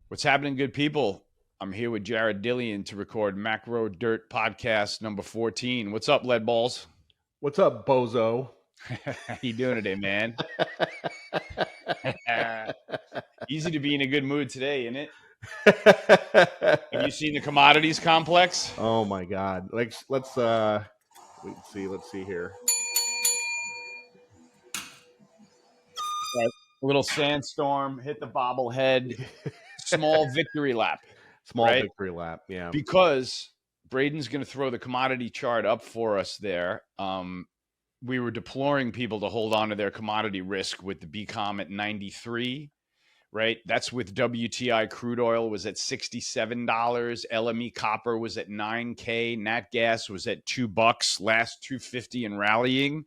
What's happening, good people? I'm here with Jared Dillian to record Macro Dirt Podcast number 14. What's up, lead balls? What's up, bozo? How you doing today, man? Easy to be in a good mood today, isn't it? Have you seen the commodities complex? Oh my God! Let's wait and see. Let's see here. Right. A little sandstorm, hit the bobblehead, small victory lap, Small right? victory lap. Yeah. Because Braden's going to throw the commodity chart up for us there. We were deploring people to hold on to their commodity risk with the BCOM at 93, right? That's with WTI crude oil was at $67. LME copper was at 9K. Nat gas was at $2, last 250 and rallying.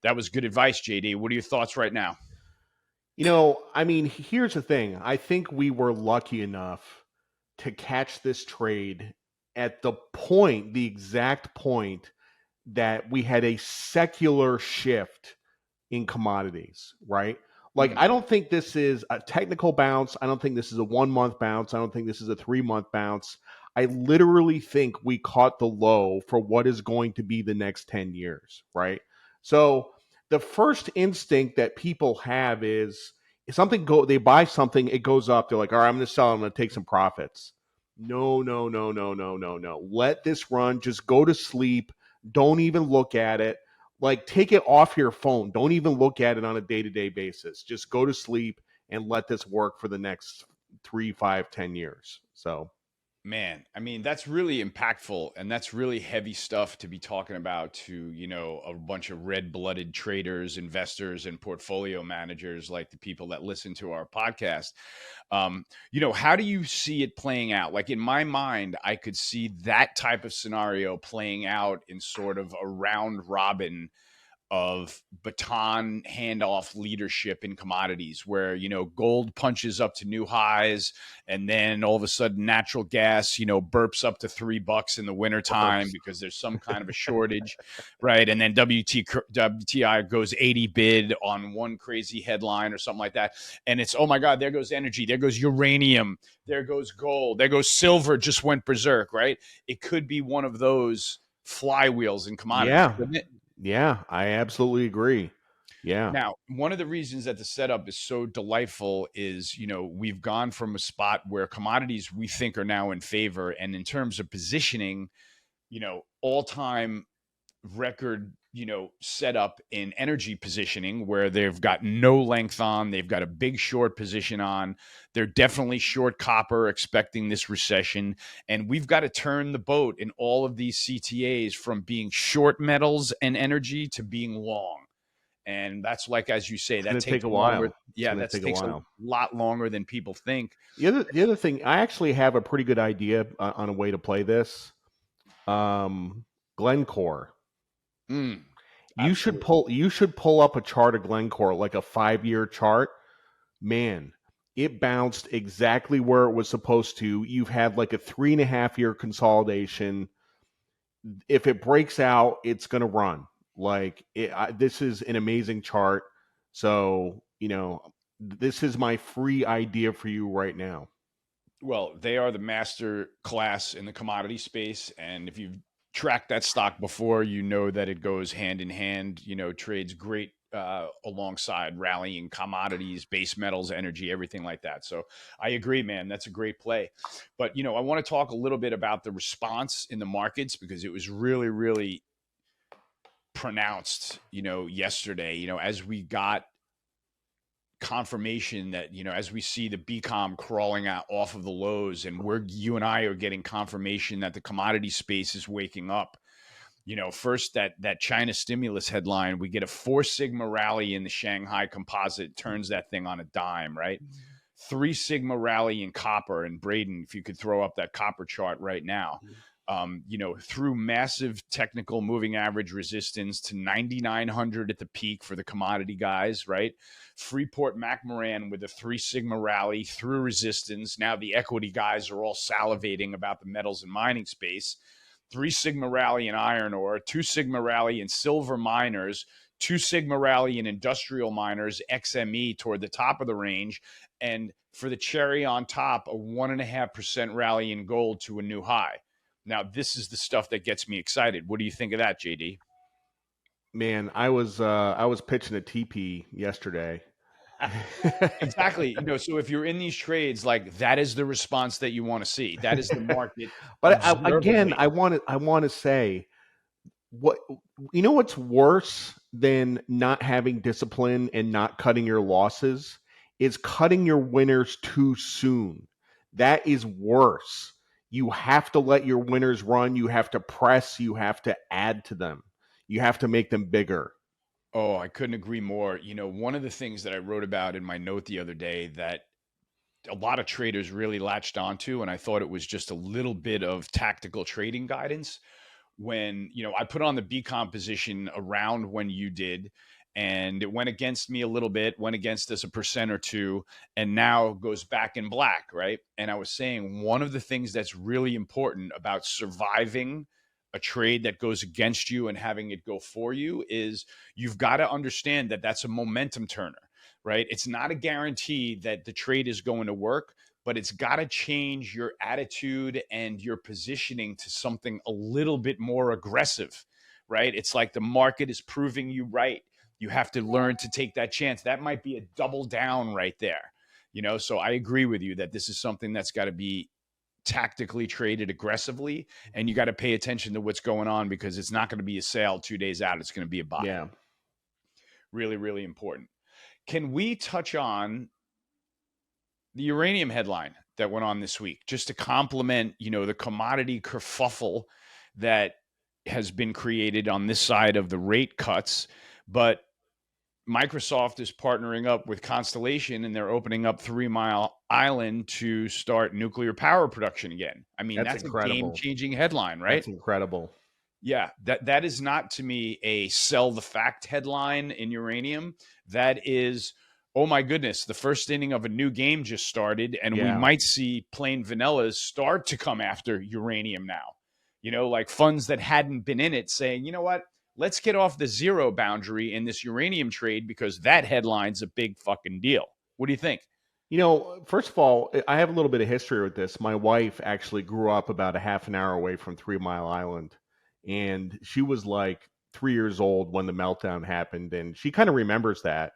That was good advice, JD. What are your thoughts right now? I mean, here's the thing. I think we were lucky enough to catch this trade at the exact point that we had a secular shift in commodities, right? Like, I don't think this is a technical bounce. I don't think this is a 1 month bounce. I don't think this is a 3 month bounce. I literally think we caught the low for what is going to be the next 10 years, right? So the first instinct that people have is if they buy something, it goes up. They're like, all right, I'm going to sell. I'm going to take some profits. No, no, no, no, no, no, no. Let this run. Just go to sleep. Don't even look at it. Like, take it off your phone. Don't even look at it on a day-to-day basis. Just go to sleep and let this work for the next 3, 5, 10 years. So Man, I mean, that's really impactful and that's really heavy stuff to be talking about to, a bunch of red-blooded traders, investors, and portfolio managers like the people that listen to our podcast. How do you see it playing out? Like in my mind, I could see that type of scenario playing out in sort of a round robin of baton handoff leadership in commodities where gold punches up to new highs and then all of a sudden natural gas burps up to $3 in the wintertime burps. because there's some kind of a shortage, right? And then WTI goes 80 bid on one crazy headline or something like that, and it's, oh my god, there goes energy, there goes uranium, there goes gold, there goes silver, just went berserk, right? It could be one of those flywheels in commodities, Yeah. couldn't it? Yeah, I absolutely agree. Yeah. Now, one of the reasons that the setup is so delightful is, we've gone from a spot where commodities we think are now in favor. And in terms of positioning, all time record, setup in energy positioning where they've got no length on, they've got a big short position on. They're definitely short copper, expecting this recession. And we've got to turn the boat in all of these CTAs from being short metals and energy to being long. And that's like, as you say, It's that going to take takes a longer. while. It's Yeah, going to that take a takes a while. lot longer than people think. The other thing, I actually have a pretty good idea on a way to play this. Glencore. Mm, You should pull up a chart of Glencore, like a 5 year chart. Man, it bounced exactly where it was supposed to. You've had like a 3.5 year consolidation. If it breaks out, it's going to run. This is an amazing chart. So, this is my free idea for you right now. well, they are the master class in the commodity space. And if you've tracked that stock before, you know that it goes hand in hand, trades great alongside rallying commodities, base metals, energy, everything like that. So I agree, man. That's a great play. But, I want to talk a little bit about the response in the markets because it was really, really pronounced, yesterday, as we got confirmation that as we see the BCOM crawling out off of the lows, and you and I are getting confirmation that the commodity space is waking up. First that China stimulus headline, we get a 4 sigma rally in the Shanghai Composite, turns that thing on a dime, right? 3 sigma rally in copper, and Braden, if you could throw up that copper chart right now. Through massive technical moving average resistance to 9,900 at the peak for the commodity guys, right? Freeport McMoran with a 3 sigma rally through resistance. Now the equity guys are all salivating about the metals and mining space. 3 sigma rally in iron ore, 2 sigma rally in silver miners, 2 sigma rally in industrial miners, XME toward the top of the range, and for the cherry on top, a 1.5% rally in gold to a new high. Now, this is the stuff that gets me excited. What do you think of that, JD? Man, I was pitching a TP yesterday. Exactly. So if you're in these trades, like that is the response that you want to see. That is the market But again, observably. I want to say, what what's worse than not having discipline and not cutting your losses is cutting your winners too soon. That is worse. You have to let your winners run. You have to press. You have to add to them. You have to make them bigger. Oh, I couldn't agree more. One of the things that I wrote about in my note the other day that a lot of traders really latched onto, and I thought it was just a little bit of tactical trading guidance when I put on the B composition around when you did, and it went against me a little bit, went against us a percent or two, and now goes back in black, right? And I was saying one of the things that's really important about surviving a trade that goes against you and having it go for you is you've got to understand that that's a momentum turner, right? It's not a guarantee that the trade is going to work, but it's got to change your attitude and your positioning to something a little bit more aggressive, right? It's like the market is proving you right. You have to learn to take that chance. That might be a double down right there. So I agree with you that this is something that's got to be tactically traded aggressively, and you got to pay attention to what's going on because it's not going to be a sale 2 days out. It's going to be a buy. Yeah. Really, really important. Can we touch on the uranium headline that went on this week, just to complement, the commodity kerfuffle that has been created on this side of the rate cuts? But Microsoft is partnering up with Constellation, and they're opening up 3 Mile Island to start nuclear power production again. I mean, That's that's a incredible. game-changing headline, right? That's incredible. Yeah, that is not to me a sell the fact headline in uranium. That is, oh my goodness, the first inning of a new game just started, and we Yeah. might see plain vanillas start to come after uranium now. Like funds that hadn't been in it saying, you know what, let's get off the zero boundary in this uranium trade because that headline's a big fucking deal. What do you think? First of all, I have a little bit of history with this. My wife actually grew up about a half an hour away from 3 Mile Island, and she was like 3 years old when the meltdown happened, and she kind of remembers that.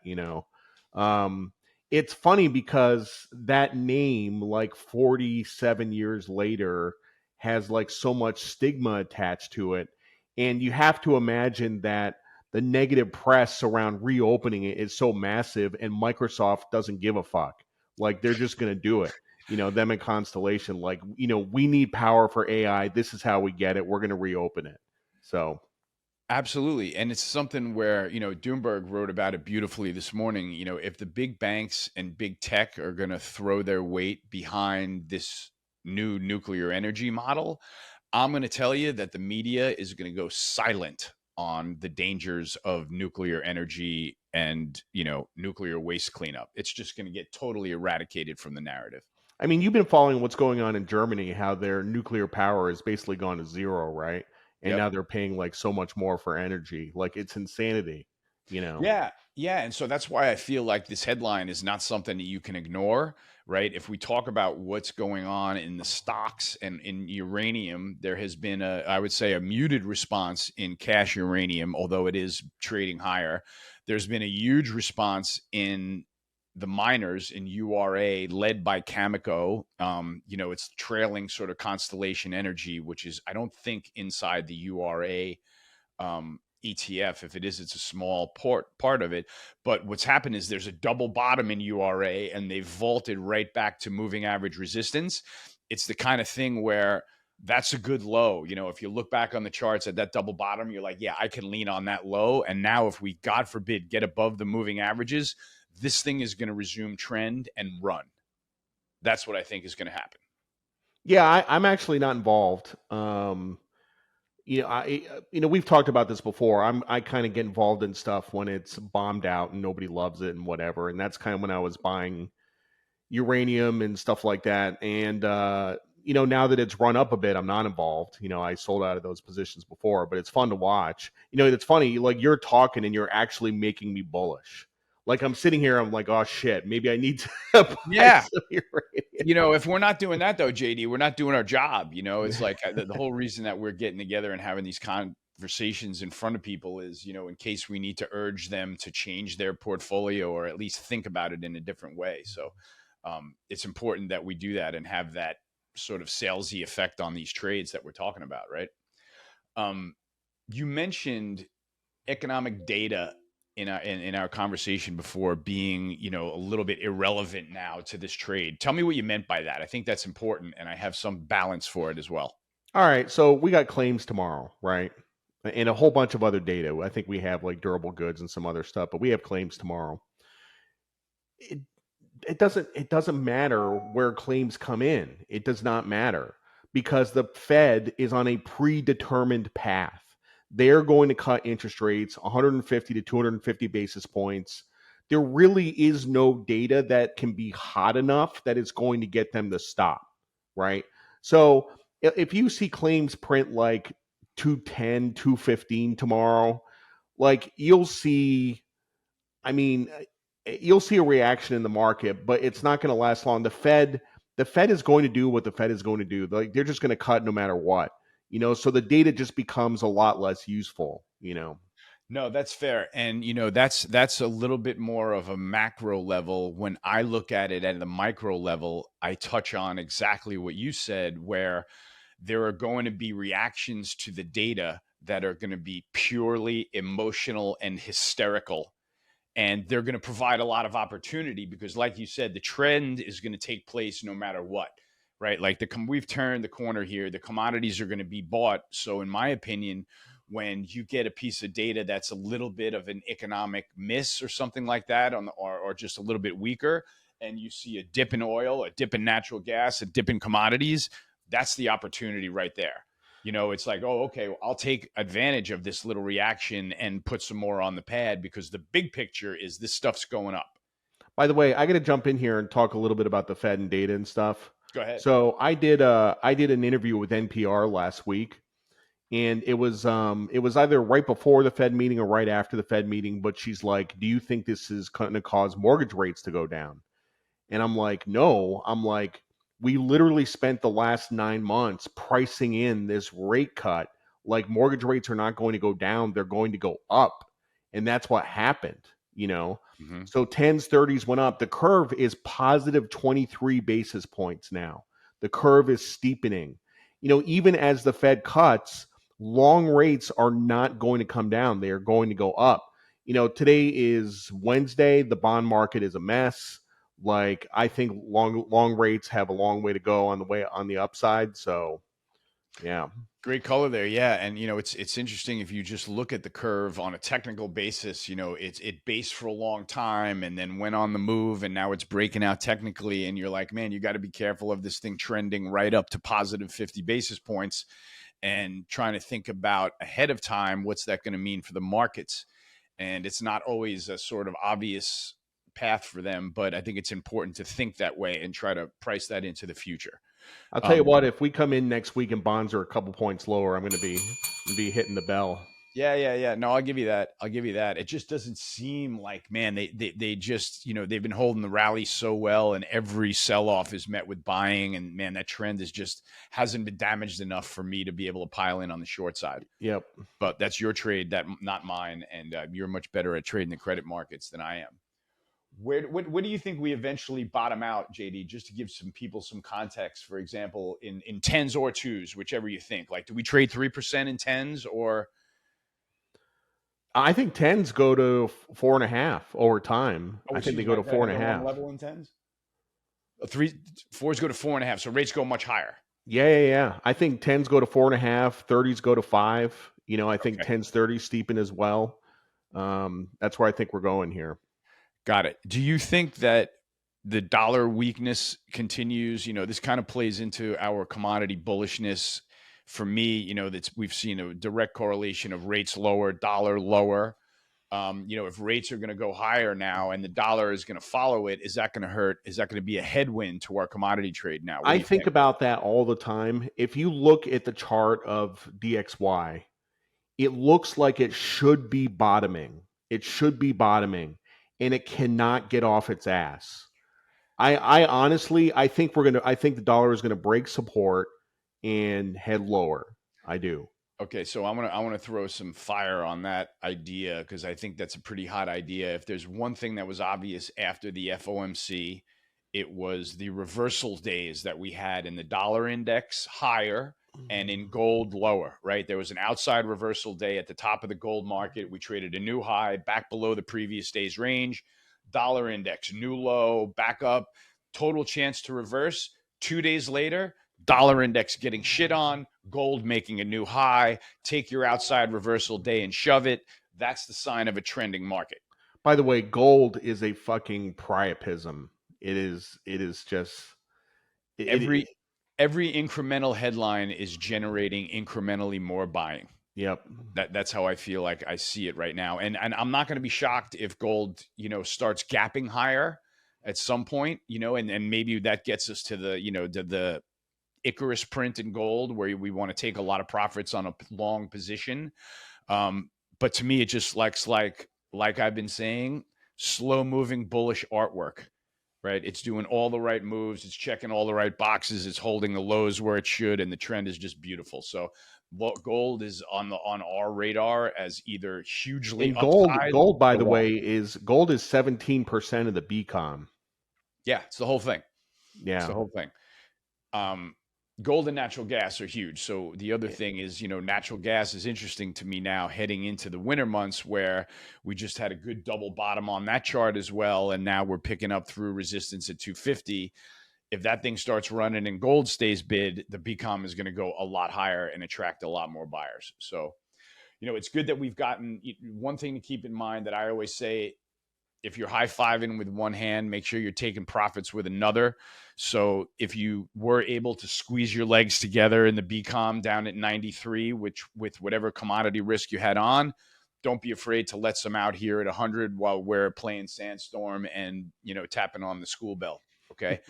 Um, it's funny because that name, like 47 years later, has like so much stigma attached to it, and you have to imagine that the negative press around reopening it is so massive, and Microsoft doesn't give a fuck. Like they're just going to do it. Them in Constellation, like, we need power for AI. This is how we get it. We're going to reopen it. So, Absolutely. And it's something where, Doomberg wrote about it beautifully this morning. If the big banks and big tech are going to throw their weight behind this new nuclear energy model, I'm going to tell you that the media is going to go silent on the dangers of nuclear energy and, nuclear waste cleanup. It's just going to get totally eradicated from the narrative. I mean, you've been following what's going on in Germany, how their nuclear power has basically gone to zero, right? And Yep. now they're paying like so much more for energy. Like it's insanity. Yeah. Yeah. And so that's why I feel like this headline is not something that you can ignore, right? If we talk about what's going on in the stocks and in uranium, there has been I would say, a muted response in cash uranium, although it is trading higher. There's been a huge response in the miners in URA led by Cameco. It's trailing sort of Constellation Energy, which is, I don't think, inside the URA ETF. If it is, it's a small part of it. But what's happened is there's a double bottom in URA, and they've vaulted right back to moving average resistance. It's the kind of thing where that's a good low. If you look back on the charts at that double bottom, you're like, yeah, I can lean on that low. And now if we, God forbid, get above the moving averages, this thing is going to resume trend and run. That's what I think is going to happen. Yeah, I'm actually not involved. We've talked about this before. I kind of get involved in stuff when it's bombed out and nobody loves it and whatever. And that's kind of when I was buying uranium and stuff like that. And now that it's run up a bit, I'm not involved. I sold out of those positions before, but it's fun to watch. It's funny, like you're talking and you're actually making me bullish. Like I'm sitting here, I'm like, oh shit, maybe I need to buy Yeah. some uranium. If we're not doing that though, JD, we're not doing our job. It's like the whole reason that we're getting together and having these conversations in front of people is, in case we need to urge them to change their portfolio or at least think about it in a different way. So it's important that we do that and have that sort of salesy effect on these trades that we're talking about, right? Um, you mentioned economic data in our conversation before being a little bit irrelevant now to this trade. Tell me what you meant by that. I think that's important, and I have some balance for it as well. All right, so we got claims tomorrow, right? And a whole bunch of other data. I think we have like durable goods and some other stuff, but we have claims tomorrow. It, it doesn't matter where claims come in. It does not matter because the Fed is on a predetermined path. They're going to cut interest rates 150 to 250 basis points. There really is no data that can be hot enough that is going to get them to stop, right? So if you see claims print like 210, 215 tomorrow, like I mean, you'll see a reaction in the market, but it's not going to last long. The Fed is going to do what the Fed is going to do. Like they're just going to cut no matter what, so the data just becomes a lot less useful. No, that's fair. And that's a little bit more of a macro level. When I look at it at the micro level, I touch on exactly what you said, where there are going to be reactions to the data that are going to be purely emotional and hysterical, and they're going to provide a lot of opportunity because, like you said, the trend is going to take place no matter what, right? Like we've turned the corner here. The commodities are going to be bought. So in my opinion, when you get a piece of data that's a little bit of an economic miss or something like that or just a little bit weaker, and you see a dip in oil, a dip in natural gas, a dip in commodities, that's the opportunity right there. It's like, oh, okay, well, I'll take advantage of this little reaction and put some more on the pad because the big picture is this stuff's going up. By the way, I got to jump in here and talk a little bit about the Fed and data and stuff. Go ahead. So I did an interview with NPR last week, and it was either right before the Fed meeting or right after the Fed meeting. But she's like, "Do you think this is going to cause mortgage rates to go down?" And I'm like, "No." I'm like, "We literally spent the last 9 months pricing in this rate cut. Like mortgage rates are not going to go down; they're going to go up, and that's what happened." Mm-hmm. So 10s, 30s went up. The curve is positive 23 basis points now. The curve is steepening. Even as the Fed cuts, long rates are not going to come down. They are going to go up. Today is Wednesday. The bond market is a mess. Like I think long rates have a long way to go on the upside. So yeah. Great color there, yeah, and it's interesting if you just look at the curve on a technical basis. It based for a long time and then went on the move, and now it's breaking out technically, and you're like, man, you got to be careful of this thing trending right up to positive 50 basis points, and trying to think about ahead of time what's that going to mean for the markets, and it's not always a sort of obvious path for them, but I think it's important to think that way and try to price that into the future. I'll tell you Um, what, if we come in next week and bonds are a couple points lower, I'm going to be hitting the bell. Yeah, yeah, yeah. No, I'll give you that. I'll give you that. It just doesn't seem like, man, they just, they've been holding the rally so well, and every sell off is met with buying, and man, that trend is just hasn't been damaged enough for me to be able to pile in on the short side. Yep. But that's your trade, that not mine, and you're much better at trading the credit markets than I am. What do you think we eventually bottom out, JD? Just to give some people some context, for example, in tens or twos, whichever you think. Like, do we trade 3% in tens or? I think tens go to 4.5 over time. Oh, I think they excuse go me. to Did I four get and a the wrong half. level in tens? Three, fours go to 4.5, so rates go much higher. Yeah. I think tens go to 4.5, 30s go to 5. I think Okay, 10s, 30s steepen as well. That's where I think we're going here. got it. Do you think that the dollar weakness continues? This kind of plays into our commodity bullishness. For me, that's we've seen a direct correlation of rates lower, dollar lower. If rates are going to go higher now and the dollar is going to follow it, is that going to hurt? Is that going to be a headwind to our commodity trade now? What do I you think think? about that all the time. If you look at the chart of DXY, it looks like it should be bottoming. It should be bottoming. and it cannot get off its ass. I honestly, I think the dollar is gonna break support and head lower. I do. Okay, so I want to throw some fire on that idea because I think that's a pretty hot idea. If there's one thing that was obvious after the FOMC, it was the reversal days that we had in the dollar index higher and in gold lower, right? There was an outside reversal day at the top of the gold market. We traded a new high back below the previous day's range. Dollar index, new low, back up, total chance to reverse. 2 days later, dollar index getting shit on, gold making a new high. Take your outside reversal day and shove it. That's the sign of a trending market. By the way, gold is a fucking priapism. It is just it Every every incremental headline is generating incrementally more buying. yep. That's how I feel like I see it right now. And I'm not going to be shocked if gold, starts gapping higher at some point, and maybe that gets us to the Icarus print in gold where we want to take a lot of profits on a long position. But to me, it just looks like I've been saying, slow moving bullish artwork, right? It's doing all the right moves. It's checking all the right boxes. It's holding the lows where it should. And the trend is just beautiful. So gold is on our radar as either hugely And upside gold by or the long. way is gold is 17% of the BCom. Yeah, it's the whole thing. It's Yeah. the whole thing. Um, Gold and natural gas are huge. So the other thing is, natural gas is interesting to me now heading into the winter months where we just had a good double bottom on that chart as well. And now we're picking up through resistance at 250. If that thing starts running and gold stays bid, the BCOM is going to go a lot higher and attract a lot more buyers. So, it's good that we've gotten one thing to keep in mind that I always say, if you're high fiving with one hand, make sure you're taking profits with another. So if you were able to squeeze your legs together in the BCOM down at 93, which with whatever commodity risk you had on, don't be afraid to let some out here at 100 while we're playing Sandstorm and tapping on the school bell. Okay,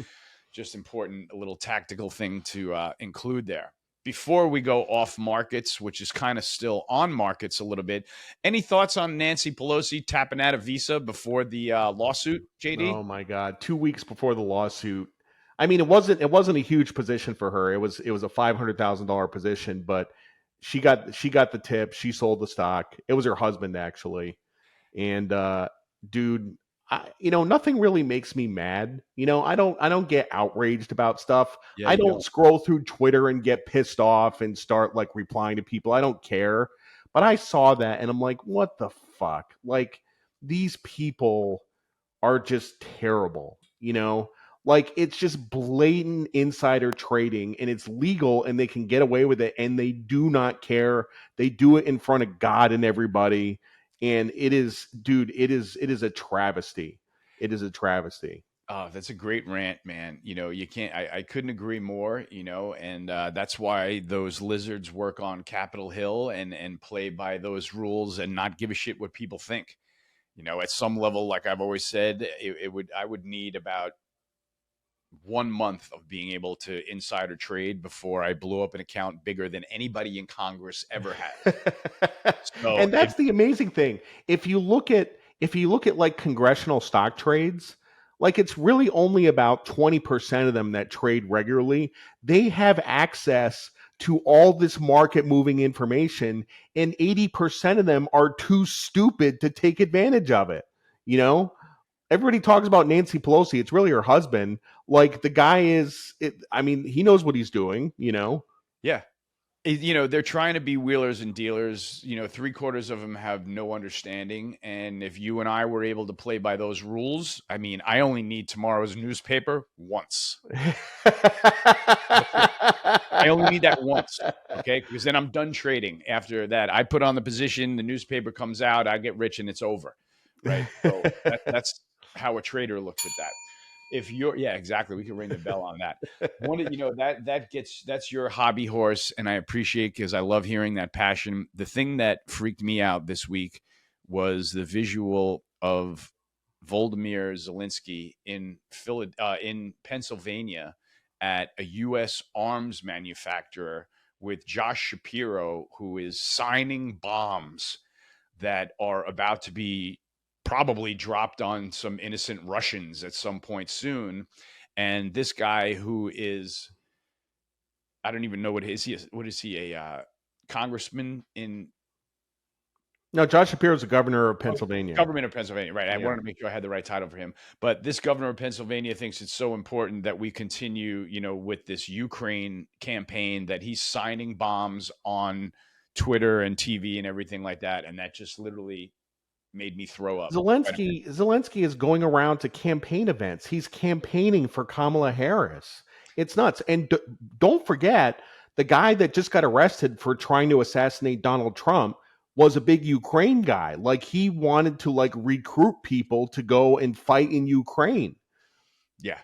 just important, a little tactical thing to include there. Before we go off markets, which is kind of still on markets a little bit, any thoughts on Nancy Pelosi tapping out of Visa before the lawsuit, JD? Oh my God! 2 weeks before the lawsuit. I mean, it wasn't a huge position for her. It was a $500,000 position, but she got the tip. She sold the stock. It was her husband actually, and dude, nothing really makes me mad. I don't get outraged about stuff. Yeah, I you don't don't. scroll through Twitter and get pissed off and start like replying to people. I don't care. But I saw that and I'm like, what the fuck? Like these people are just terrible, Like it's just blatant insider trading and it's legal and they can get away with it and they do not care. They do it in front of God and everybody. And it is, dude, it is a travesty. It is a travesty. Oh, that's a great rant, man. You can't, I couldn't agree more, and that's why those lizards work on Capitol Hill and play by those rules and not give a shit what people think. At some level, like I've always said, I would need about 1 month of being able to insider trade before I blew up an account bigger than anybody in Congress ever has. So And that's the amazing thing. If you look at like congressional stock trades, like it's really only about 20% of them that trade regularly. They have access to all this market moving information and 80% of them are too stupid to take advantage of it. You know? Everybody talks about Nancy Pelosi. It's really her husband. Like the guy I mean, he knows what he's doing. yeah, they're trying to be wheelers and dealers. Three-quarters of them have no understanding. And if you and I were able to play by those rules, I mean, I only need tomorrow's newspaper once. That's it. I only need that once. Okay. Because then I'm done trading after that. I put on the position, the newspaper comes out, I get rich and it's over. Right. So that's how a trader looks at that. If you're, yeah, exactly. We can ring the bell on that. That's your hobby horse, and I appreciate because I love hearing that passion. The thing that freaked me out this week was the visual of Volodymyr Zelensky in Pennsylvania at a U.S. arms manufacturer with Josh Shapiro, who is signing bombs that are about to be probably dropped on some innocent Russians at some point soon. And this guy who is, I don't even know what is he, a congressman in No, Josh Shapiro is the governor of Pennsylvania. government of Pennsylvania, right? I Yeah. wanted to make sure I had the right title for him. But this governor of Pennsylvania thinks it's so important that we continue, with this Ukraine campaign, that he's signing bombs on Twitter and TV and everything like that. And that just literally made me throw up quite a bit. Zelensky is going around to campaign events. He's campaigning for Kamala Harris. It's nuts. And don't forget, the guy that just got arrested for trying to assassinate Donald Trump was a big Ukraine guy. Like, he wanted to like recruit people to go and fight in Ukraine. Yeah.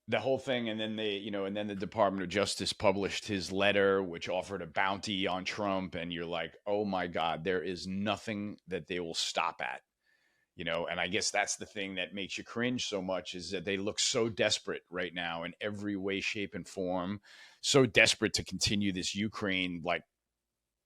The whole thing, and then and then the Department of Justice published his letter, which offered a bounty on Trump, and you're like, oh my God, there is nothing that they will stop at. And I guess that's the thing that makes you cringe so much, is that they look so desperate right now in every way, shape, and form, so desperate to continue this Ukraine like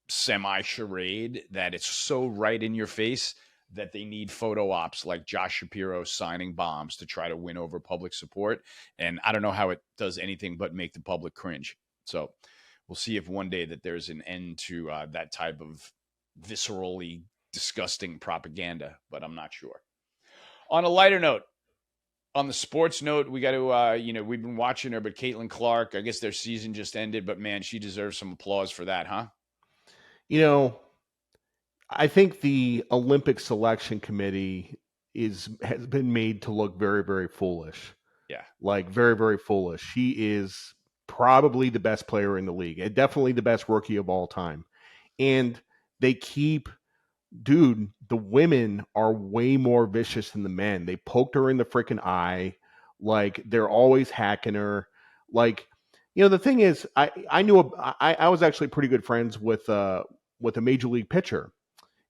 semi charade, that it's so right in your face that they need photo ops like Josh Shapiro signing bombs to try to win over public support. And I don't know how it does anything but make the public cringe. So we'll see if one day that there's an end to that type of viscerally disgusting propaganda, but I'm not sure. On a lighter note, on the sports note, we got to, we've been watching her, but Caitlin Clark, I guess their season just ended, but man, she deserves some applause for that, huh? I think the Olympic selection committee has been made to look very, very foolish. Yeah. Like, very, very foolish. She is probably the best player in the league, and definitely the best rookie of all time. And they keep, dude, the women are way more vicious than the men. They poked her in the freaking eye. Like, they're always hacking her. Like, the thing is, I was actually pretty good friends with a major league pitcher.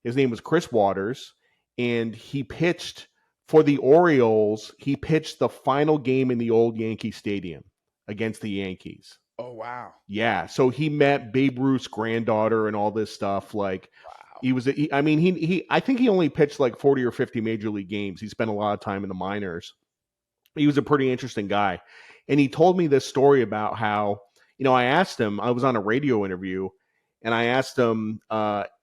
His name was Chris Waters, and he pitched for the Orioles. He pitched the final game in the old Yankee Stadium against the Yankees. Oh, wow. Yeah, so he met Babe Ruth's granddaughter and all this stuff. Like, Wow. I think he only pitched like 40 or 50 major league games. He spent a lot of time in the minors. He was a pretty interesting guy. And he told me this story about how, I asked him, I was on a radio interview, and I asked him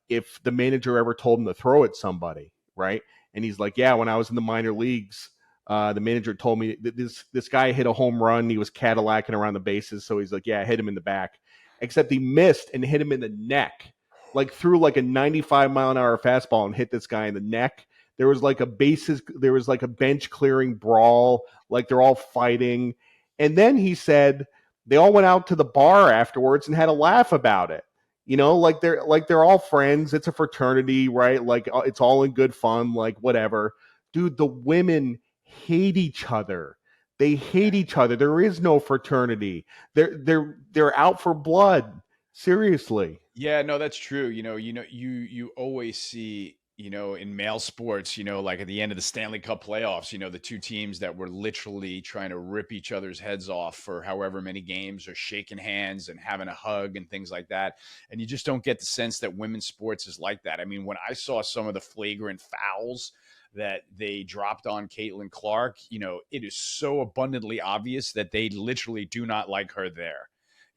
if the manager ever told him to throw at somebody, right? And he's like, yeah, when I was in the minor leagues, the manager told me that this guy hit a home run. He was Cadillacing around the bases. So he's like, yeah, I hit him in the back. Except he missed and hit him in the neck. Like, threw like a 95-mile-an-hour fastball and hit this guy in the neck. There was like a bench clearing brawl. Like, they're all fighting. And then he said they all went out to the bar afterwards and had a laugh about it. Like, they're all friends. It's a fraternity, right? Like, it's all in good fun, like, whatever. Dude, the women hate each other. They hate each other. There is no fraternity. They're out for blood. Seriously. Yeah, no, that's true. You always see, in male sports, like at the end of the Stanley Cup playoffs, the two teams that were literally trying to rip each other's heads off for however many games, or shaking hands and having a hug and things like that. And you just don't get the sense that women's sports is like that. I mean, when I saw some of the flagrant fouls that they dropped on Caitlin Clark, it is so abundantly obvious that they literally do not like her there.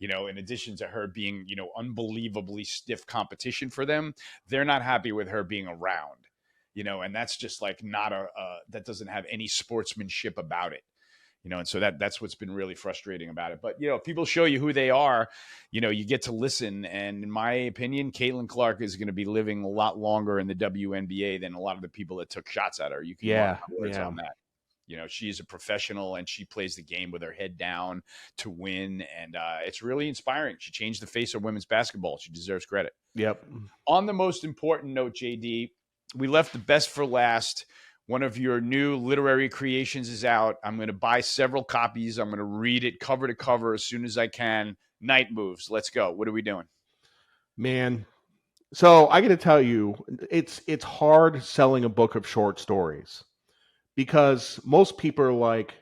In addition to her being, unbelievably stiff competition for them, they're not happy with her being around, and that's just like not that doesn't have any sportsmanship about it, and so that's what's been really frustrating about it. But, if people show you who they are, you get to listen. And in my opinion, Caitlin Clark is going to be living a lot longer in the WNBA than a lot of the people that took shots at her. You can mark my words on that. She's a professional, and she plays the game with her head down to win. And it's really inspiring. She changed the face of women's basketball. She deserves credit. Yep. On the most important note, JD, we left the best for last. One of your new literary creations is out. I'm going to buy several copies. I'm going to read it cover to cover as soon as I can. Night Moves. Let's go. What are we doing? Man. So I got to tell you, it's hard selling a book of short stories, because most people are like,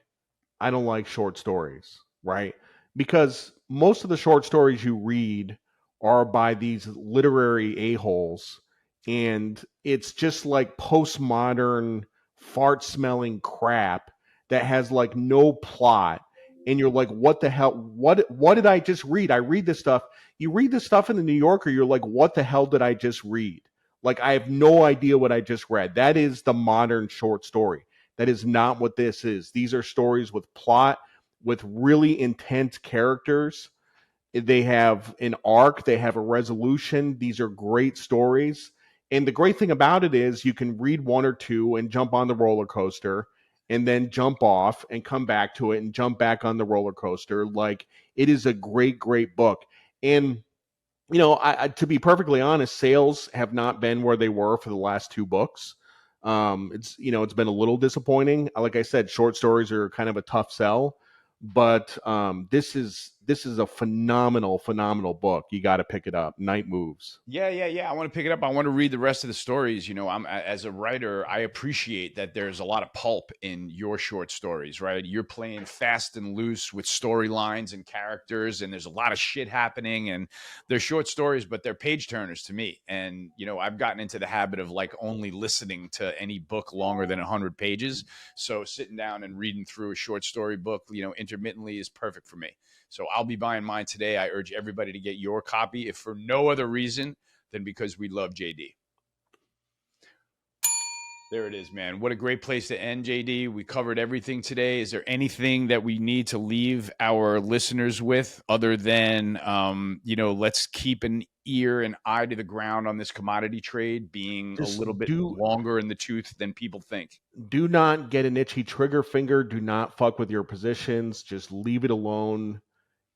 I don't like short stories, right? Because most of the short stories you read are by these literary a-holes, and it's just like postmodern fart smelling crap that has like no plot, and you're like, what the hell, what did I just read? I read this stuff, you read this stuff in the New Yorker, you're like, what the hell did I just read? Like, I have no idea what I just read. That is the modern short story. That is not what this is. These are stories with plot, with really intense characters. They have an arc, they have a resolution. These are great stories. And the great thing about it is you can read one or two and jump on the roller coaster and then jump off and come back to it and jump back on the roller coaster. Like, it is a great, great book. And to be perfectly honest, sales have not been where they were for the last two books. It's been a little disappointing. Like I said, short stories are kind of a tough sell, but this is a phenomenal, phenomenal book. You got to pick it up. Night Moves. Yeah. I want to pick it up. I want to read the rest of the stories. I'm as a writer, I appreciate that there's a lot of pulp in your short stories, right? You're playing fast and loose with storylines and characters, and there's a lot of shit happening. And they're short stories, but they're page turners to me. And I've gotten into the habit of like only listening to any book longer than 100 pages. So sitting down and reading through a short story book, intermittently is perfect for me. So I'll be buying mine today. I urge everybody to get your copy, if for no other reason than because we love JD. There it is, man. What a great place to end, JD. We covered everything today. Is there anything that we need to leave our listeners with other than, let's keep an ear and eye to the ground on this commodity trade being a little bit longer in the tooth than people think? Do not get an itchy trigger finger. Do not fuck with your positions. Just leave it alone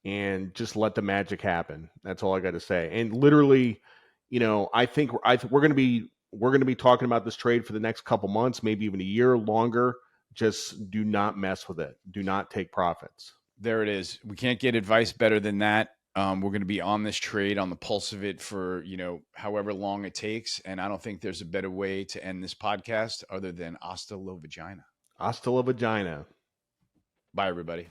and just let the magic happen. That's all I got to say. And literally, I think we're going to be talking about this trade for the next couple months, maybe even a year longer. Just do not mess with it. Do not take profits. There it is. We can't get advice better than that. We're going to be on this trade, on the pulse of it for, however long it takes. And I don't think there's a better way to end this podcast other than hasta la vagina. Hasta la vagina. Bye, everybody.